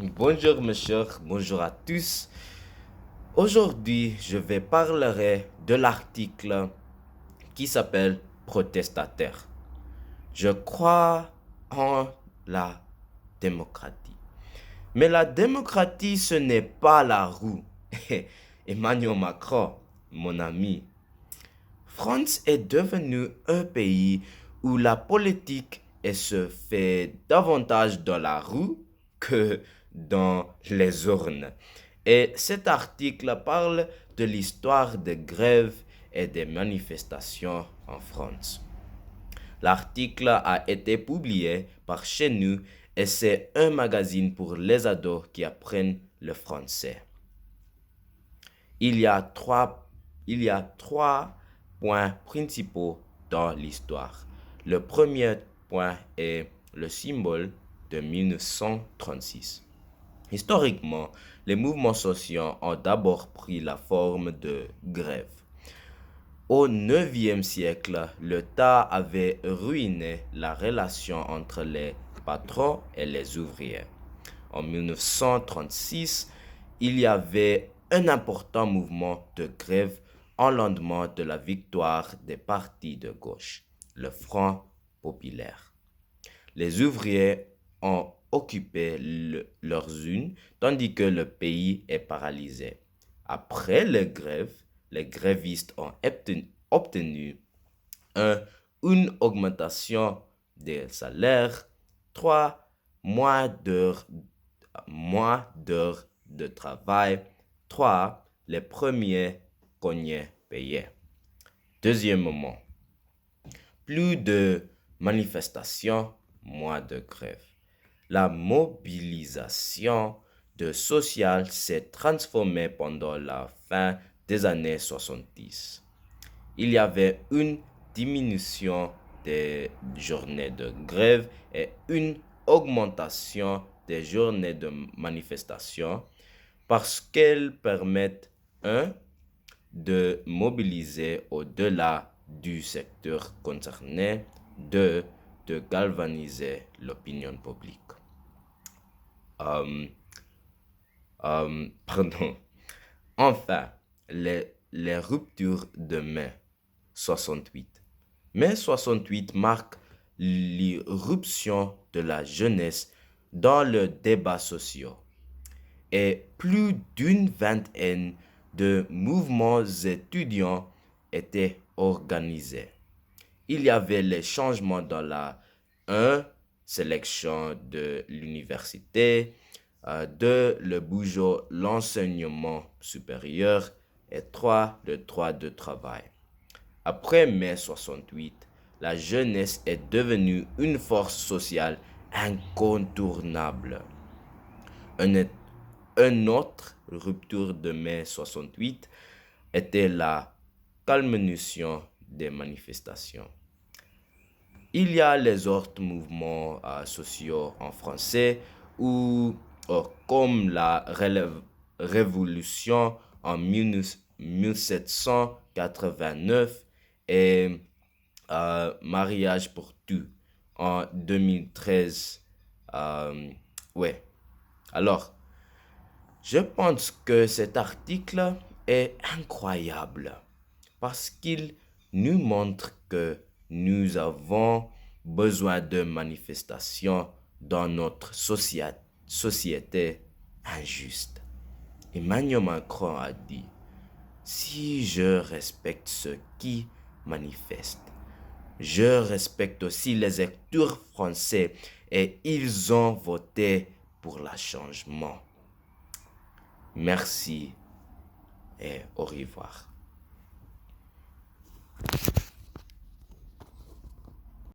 Bonjour mes chers, bonjour à tous. Aujourd'hui, je vais parler de l'article qui s'appelle Protestataire. Je crois en la démocratie. Mais la démocratie, ce n'est pas la roue. Emmanuel Macron, mon ami. France est devenu un pays où la politique se fait davantage dans la roue que dans les urnes. Et cet article parle de l'histoire des grèves et des manifestations en France. L'article a été publié par Chez Nous et c'est un magazine pour les ados qui apprennent le français. Il y a trois points principaux dans l'histoire. Le premier point est le symbole de 1936. Historiquement, les mouvements sociaux ont d'abord pris la forme de grèves. Au IXe siècle, l'État avait ruiné la relation entre les patrons et les ouvriers. En 1936, il y avait un important mouvement de grève en lendemain de la victoire des partis de gauche, le Front populaire. Les ouvriers ont occupé leurs unes, tandis que le pays est paralysé. Après les grèves, les grévistes ont obtenu une augmentation des salaires, 3 mois d'heures de travail, 3 les premiers congés payés. Deuxièmement, plus de manifestations, moins de grèves. La mobilisation sociale s'est transformée pendant la fin des années 70. Il y avait une diminution des journées de grève et une augmentation des journées de manifestation parce qu'elles permettent, de mobiliser au-delà du secteur concerné, de galvaniser l'opinion publique. Euh, Pardon. Enfin, les ruptures de mai 68. Mai 68 marque l'irruption de la jeunesse dans le débat social et plus d'une vingtaine de mouvements étudiants étaient organisés. Il y avait les changements dans la 1. Sélection de l'université, 2. Le bourgeois, l'enseignement supérieur et 3. Le droit de travail. Après mai 68, la jeunesse est devenue une force sociale incontournable. Une autre rupture de mai 68 était la culmination des manifestations. Il y a les autres mouvements sociaux en français comme la révolution en 1789 et mariage pour tout en 2013. Ouais. Alors, je pense que cet article est incroyable parce qu'il nous montre que nous avons besoin de manifestations dans notre société injuste. Emmanuel Macron a dit, si je respecte ceux qui manifestent, je respecte aussi les électeurs français et ils ont voté pour le changement. Merci et au revoir.